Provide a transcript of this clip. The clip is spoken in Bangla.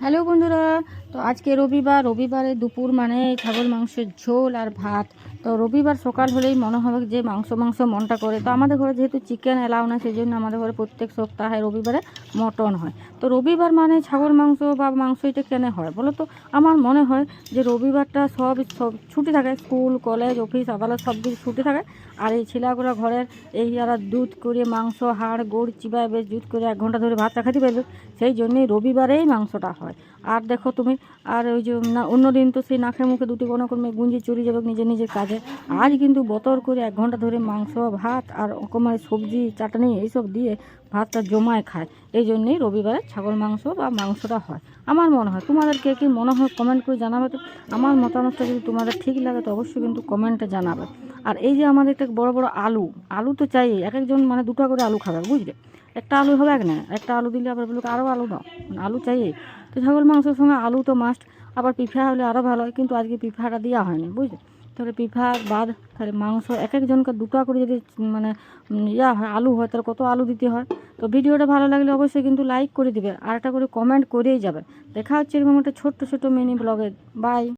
হ্যালো বন্ধুরা, তো আজকে রবিবারে দুপুর মানে ছাগল মাংসের ঝোল আর ভাত। তো রবিবার সকাল হলেই মনে হবে যে মাংস মাংস মনটা করে। তো আমাদের ঘরে যেহেতু চিকেন এলাও না, সেই জন্য আমাদের ঘরে প্রত্যেক সপ্তাহে রবিবারে মটন হয়। তো রবিবার মানে ছাগল মাংস বা মাংস এটা কেন হয় বলো তো? আমার মনে হয় যে রবিবারটা সব ছুটি থাকে, স্কুল কলেজ অফিস আদালত সব কিছু ছুটি থাকে। আর এই ছেলেগুলো ঘরের এই যারা দুধ করে মাংস হাড় গোড় চিবায় বেশ দুধ করে 1 ঘন্টা ধরে ভাতটা খেতে পারবে, সেই জন্যই রবিবারেই মাংসটা হয়। আর দেখো তুমি, আর ওই যে না অন্য দিন তো সেই নাকে মুখে দুটি কোনো কর্মে গুঞ্জি চুরি যাবে নিজের নিজের কাজে। আজ কিন্তু বতর করে 1 ঘন্টা ধরে মাংস ভাত আর রকমের সবজি চাটনি এইসব দিয়ে ভাতটা জমায় খায়। এই জন্যেই রবিবারে ছাগল মাংস বা মাংসটা হয় আমার মনে হয়। তোমাদের কে কী মনে হয় কমেন্ট করে জানাবে তো। আমার মতামতটা যদি তোমাদের ঠিক লাগে তো অবশ্যই কিন্তু কমেন্টে জানাবে। আর এই যে আমাদের একটা বড় বড় আলু, আলু তো চাই, এক একজন মানে 2টা করে আলু খাবে, বুঝলে? একটা আলু হবে এক না, একটা আলু দিলে আবার বলুক আরও আলু দাও, আলু চাই। তো ছাগল মাংসের সঙ্গে আলু তো মাস্ট। আবার পিঠা হলে আরও ভালো হয়, কিন্তু আজকে পিঠাটা দেওয়া হয়নি, বুঝলে? তাহলে পিঠা বাদ তাহলে মাংস এক একজনকে 2টা করে যদি মানে হয় আলু হয়, তাহলে কত আলু দিতে হয়। তো ভিডিওটা ভালো লাগলে অবশ্যই কিন্তু লাইক করে দিবে আর একটা করে কমেন্ট করেই যাবে। দেখা হচ্ছে এরকম একটা ছোট্ট ছোট্ট মিনি ব্লগে। বাই।